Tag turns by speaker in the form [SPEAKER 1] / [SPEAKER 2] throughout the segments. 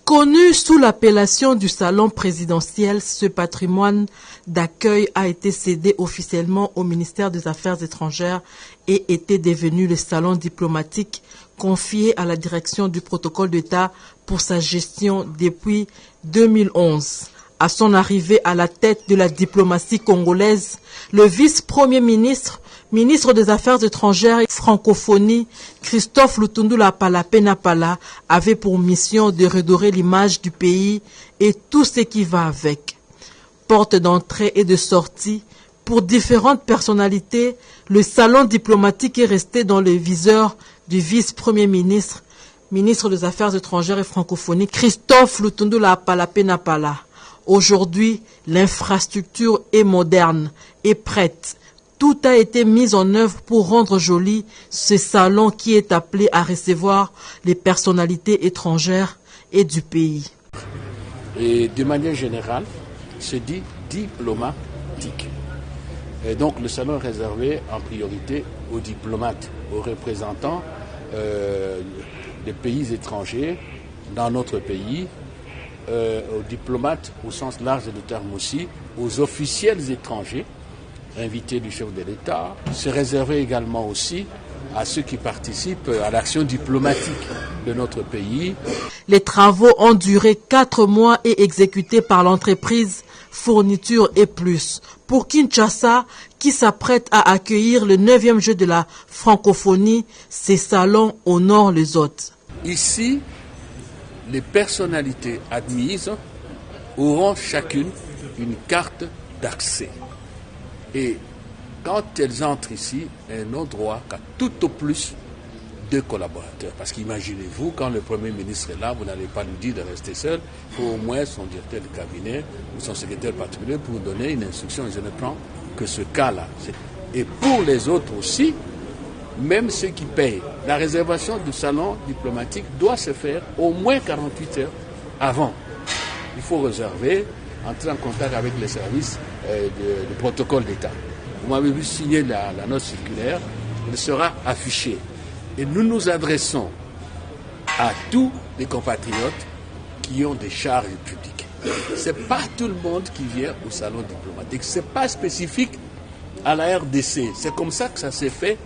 [SPEAKER 1] Connu sous l'appellation du salon présidentiel, ce patrimoine d'accueil a été cédé officiellement au ministère des Affaires étrangères et était devenu le salon diplomatique confié à la direction du protocole d'État pour sa gestion depuis 2011. À son arrivée à la tête de la diplomatie congolaise, le vice-premier ministre, ministre des Affaires étrangères et francophonie, Christophe Lutundula Palapena-Pala, avait pour mission de redorer l'image du pays et tout ce qui va avec. Porte d'entrée et de sortie, pour différentes personnalités, le salon diplomatique est resté dans le viseur du vice-premier ministre, ministre des Affaires étrangères et francophonie, Christophe Lutundula Palapena-Pala. Aujourd'hui, l'infrastructure est moderne et prête. Tout a été mis en œuvre pour rendre joli ce salon qui est appelé à recevoir les personnalités étrangères et du pays.
[SPEAKER 2] Et de manière générale, se dit diplomatique. Et donc le salon est réservé en priorité aux diplomates, aux représentants des pays étrangers dans notre pays, aux diplomates au sens large du terme aussi, aux officiels étrangers, invités du chef de l'État. C'est réservé également aussi à ceux qui participent à l'action diplomatique de notre pays.
[SPEAKER 1] Les travaux ont duré 4 mois et exécutés par l'entreprise Fourniture et Plus pour Kinshasa, qui s'apprête à accueillir le 9e jeu de la francophonie. Ces salons honorent les hôtes.
[SPEAKER 2] Ici, les personnalités admises auront chacune une carte d'accès. Et quand elles entrent ici, elles n'ont droit qu'à tout au plus 2 collaborateurs. Parce qu'imaginez-vous, quand le Premier ministre est là, vous n'allez pas nous dire de rester seul. Il faut au moins son directeur de cabinet ou son secrétaire particulier pour donner une instruction. Je ne prends que ce cas-là. Et pour les autres aussi, même ceux qui payent, la réservation du salon diplomatique doit se faire au moins 48 heures avant. Il faut réserver, entrer en contact avec les services du protocole d'État. Vous m'avez vu signer la note circulaire, elle sera affichée. Et nous nous adressons à tous les compatriotes qui ont des charges publiques. Ce n'est pas tout le monde qui vient au salon diplomatique. Ce n'est pas spécifique à la RDC. C'est comme ça que ça s'est fait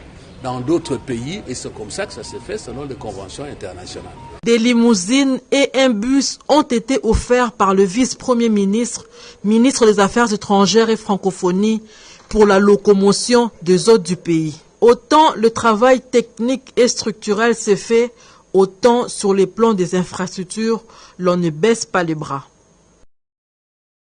[SPEAKER 2] dans d'autres pays et c'est comme ça que ça s'est fait selon les conventions internationales.
[SPEAKER 1] Des limousines et un bus ont été offerts par le vice-premier ministre, ministre des Affaires étrangères et francophonie, pour la locomotion des hôtes du pays. Autant le travail technique et structurel s'est fait, autant sur les plans des infrastructures, l'on ne baisse pas les bras.